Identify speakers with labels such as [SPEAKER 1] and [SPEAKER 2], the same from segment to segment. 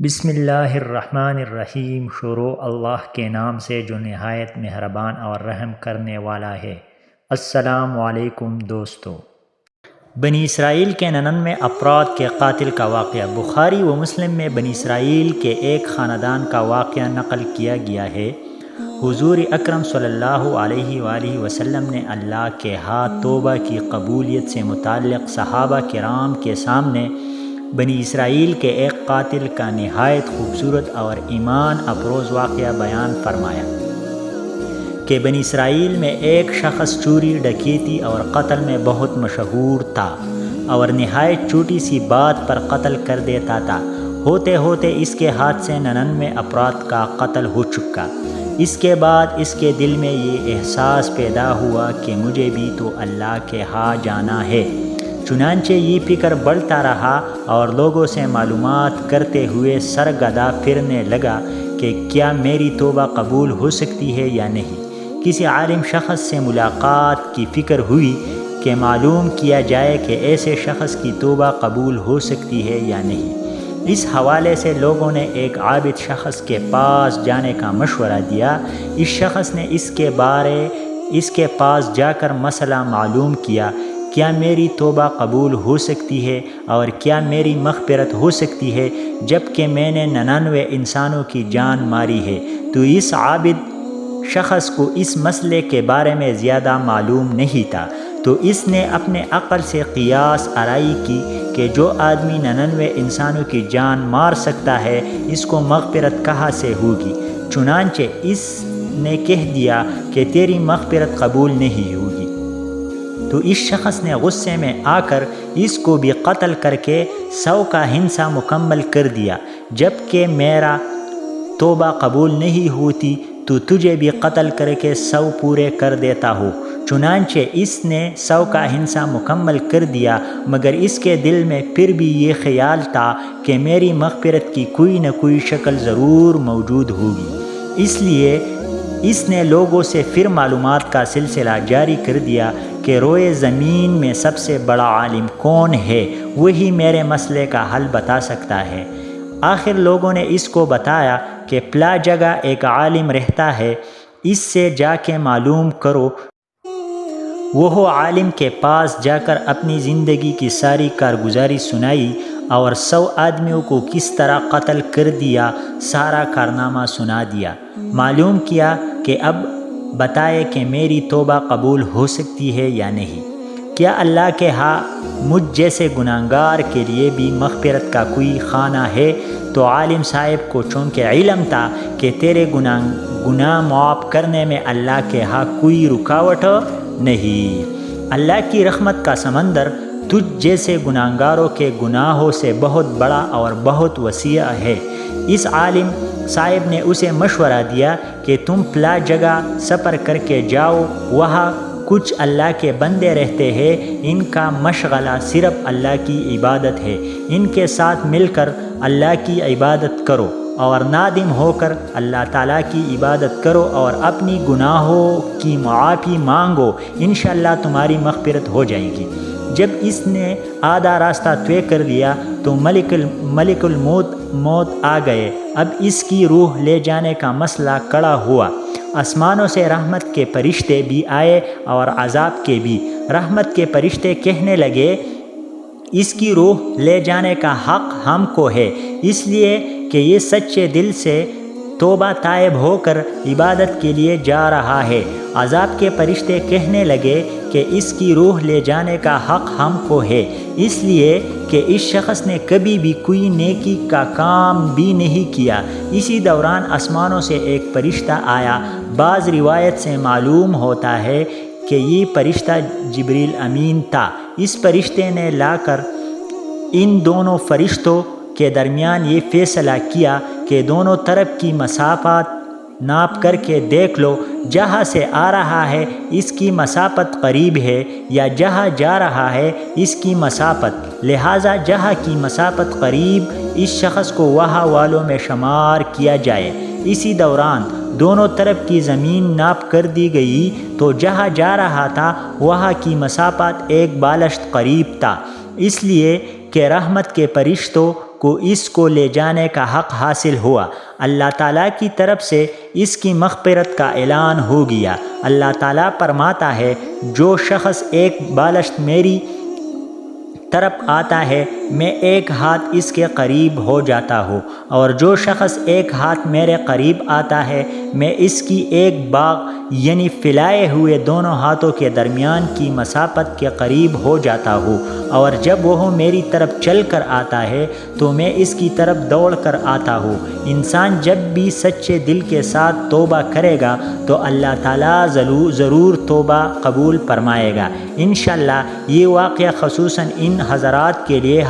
[SPEAKER 1] بسم اللہ الرحمن الرحیم۔ شروع اللہ کے نام سے جو نہایت مہربان اور رحم کرنے والا ہے۔ السلام علیکم دوستو۔ بنی اسرائیل کے 99 افراد کے قاتل کا واقعہ بخاری و مسلم میں بنی اسرائیل کے ایک خاندان کا واقعہ نقل کیا گیا ہے۔ حضور اکرم صلی اللہ علیہ وآلہ وسلم نے اللہ کے ہاں توبہ کی قبولیت سے متعلق صحابہ کرام کے سامنے بنی اسرائیل کے ایک قاتل کا نہایت خوبصورت اور ایمان افروز واقعہ بیان فرمایا کہ بنی اسرائیل میں ایک شخص چوری، ڈکیتی اور قتل میں بہت مشہور تھا اور نہایت چھوٹی سی بات پر قتل کر دیتا تھا۔ ہوتے ہوتے اس کے ہاتھ سے 99 افراد کا قتل ہو چکا۔ اس کے بعد اس کے دل میں یہ احساس پیدا ہوا کہ مجھے بھی تو اللہ کے ہاں جانا ہے۔ چنانچہ یہ فکر بڑھتا رہا اور لوگوں سے معلومات کرتے ہوئے سرگردہ پھرنے لگا کہ کیا میری توبہ قبول ہو سکتی ہے یا نہیں۔ کسی عالم شخص سے ملاقات کی فکر ہوئی کہ معلوم کیا جائے کہ ایسے شخص کی توبہ قبول ہو سکتی ہے یا نہیں۔ اس حوالے سے لوگوں نے ایک عابد شخص کے پاس جانے کا مشورہ دیا۔ اس شخص نے اس کے پاس جا کر مسئلہ معلوم کیا، کیا میری توبہ قبول ہو سکتی ہے اور کیا میری مغفرت ہو سکتی ہے جبکہ میں نے 99 انسانوں کی جان ماری ہے؟ تو اس عابد شخص کو اس مسئلے کے بارے میں زیادہ معلوم نہیں تھا، تو اس نے اپنے عقل سے قیاس آرائی کی کہ جو آدمی 99 انسانوں کی جان مار سکتا ہے اس کو مغفرت کہاں سے ہوگی؟ چنانچہ اس نے کہہ دیا کہ تیری مغفرت قبول نہیں ہوگی۔ تو اس شخص نے غصے میں آ کر اس کو بھی قتل کر کے 100 کا ہنسا مکمل کر دیا۔ جبکہ میرا توبہ قبول نہیں ہوتی تو تجھے بھی قتل کر کے 100 پورے کر دیتا ہو۔ چنانچہ اس نے 100 کا ہنسا مکمل کر دیا، مگر اس کے دل میں پھر بھی یہ خیال تھا کہ میری مغفرت کی کوئی نہ کوئی شکل ضرور موجود ہوگی۔ اس لیے اس نے لوگوں سے پھر معلومات کا سلسلہ جاری کر دیا کہ روئے زمین میں سب سے بڑا عالم کون ہے، وہی میرے مسئلے کا حل بتا سکتا ہے۔ آخر لوگوں نے اس کو بتایا کہ فلاں جگہ ایک عالم رہتا ہے، اس سے جا کے معلوم کرو۔ وہ عالم کے پاس جا کر اپنی زندگی کی ساری کارگزاری سنائی اور 100 آدمیوں کو کس طرح قتل کر دیا سارا کارنامہ سنا دیا۔ معلوم کیا کہ اب بتائے کہ میری توبہ قبول ہو سکتی ہے یا نہیں۔ کیا اللہ کے ہاں مجھ جیسے گناہگار کے لیے بھی مغفرت کا کوئی خانہ ہے؟ تو عالم صاحب کو چونکہ علم تھا کہ تیرے گناہ معاف کرنے میں اللہ کے ہاں کوئی رکاوٹ نہیں، اللہ کی رحمت کا سمندر تجھ جیسے گناہگاروں کے گناہوں سے بہت بڑا اور بہت وسیع ہے۔ اس عالم صاحب نے اسے مشورہ دیا کہ تم فلاں جگہ سفر کر کے جاؤ، وہاں کچھ اللہ کے بندے رہتے ہیں، ان کا مشغلہ صرف اللہ کی عبادت ہے، ان کے ساتھ مل کر اللہ کی عبادت کرو اور نادم ہو کر اللہ تعالیٰ کی عبادت کرو اور اپنی گناہوں کی معافی مانگو، انشاءاللہ تمہاری مغفرت ہو جائے گی۔ جب اس نے آدھا راستہ طے کر لیا تو ملک الموت آ گئے۔ اب اس کی روح لے جانے کا مسئلہ کھڑا ہوا۔ آسمانوں سے رحمت کے فرشتے بھی آئے اور عذاب کے بھی۔ رحمت کے فرشتے کہنے لگے، اس کی روح لے جانے کا حق ہم کو ہے، اس لیے کہ یہ سچے دل سے توبہ طائب ہو کر عبادت کے لیے جا رہا ہے۔ عذاب کے فرشتے کہنے لگے کہ اس کی روح لے جانے کا حق ہم کو ہے، اس لیے کہ اس شخص نے کبھی بھی کوئی نیکی کا کام بھی نہیں کیا۔ اسی دوران آسمانوں سے ایک فرشتہ آیا۔ بعض روایت سے معلوم ہوتا ہے کہ یہ فرشتہ جبریل امین تھا۔ اس فرشتے نے لا کر ان دونوں فرشتوں کے درمیان یہ فیصلہ کیا کہ دونوں طرف کی مسافات ناپ کر کے دیکھ لو، جہاں سے آ رہا ہے اس کی مسافت قریب ہے یا جہاں جا رہا ہے اس کی مسافت، لہٰذا جہاں کی مسافت قریب اس شخص کو وہاں والوں میں شمار کیا جائے۔ اسی دوران دونوں طرف کی زمین ناپ کر دی گئی تو جہاں جا رہا تھا وہاں کی مسافت ایک بالشت قریب تھا، اس لیے کہ رحمت کے فرشتوں اس کو لے جانے کا حق حاصل ہوا۔ اللہ تعالیٰ کی طرف سے اس کی مغفرت کا اعلان ہو گیا۔ اللہ تعالیٰ فرماتا ہے جو شخص ایک بالشت میری طرف آتا ہے میں ایک ہاتھ اس کے قریب ہو جاتا ہوں، اور جو شخص ایک ہاتھ میرے قریب آتا ہے میں اس کی ایک باغ یعنی پھیلائے ہوئے دونوں ہاتھوں کے درمیان کی مسافت کے قریب ہو جاتا ہوں، اور جب وہ میری طرف چل کر آتا ہے تو میں اس کی طرف دوڑ کر آتا ہوں۔ انسان جب بھی سچے دل کے ساتھ توبہ کرے گا تو اللہ تعالیٰ ضرور توبہ قبول فرمائے گا۔ انشاءاللہ یہ واقعہ خصوصاً ان حضرات کے لیے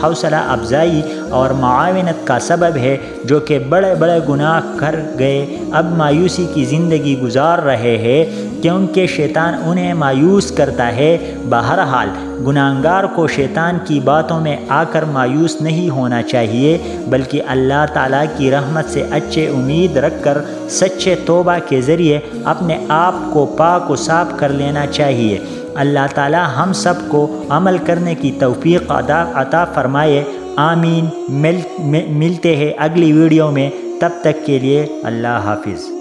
[SPEAKER 1] حوصلہ افزائی اور معاونت کا سبب ہے جو کہ بڑے بڑے گناہ کر گئے، اب مایوسی کی زندگی گزار رہے ہیں کیونکہ شیطان انہیں مایوس کرتا ہے۔ بہرحال گناہگار کو شیطان کی باتوں میں آ کر مایوس نہیں ہونا چاہیے، بلکہ اللہ تعالیٰ کی رحمت سے اچھے امید رکھ کر سچے توبہ کے ذریعے اپنے آپ کو پاک و صاف کر لینا چاہیے۔ اللہ تعالیٰ ہم سب کو عمل کرنے کی توفیق عطا فرمائے، آمین۔ ملتے ہیں اگلی ویڈیو میں، تب تک کے لیے اللہ حافظ۔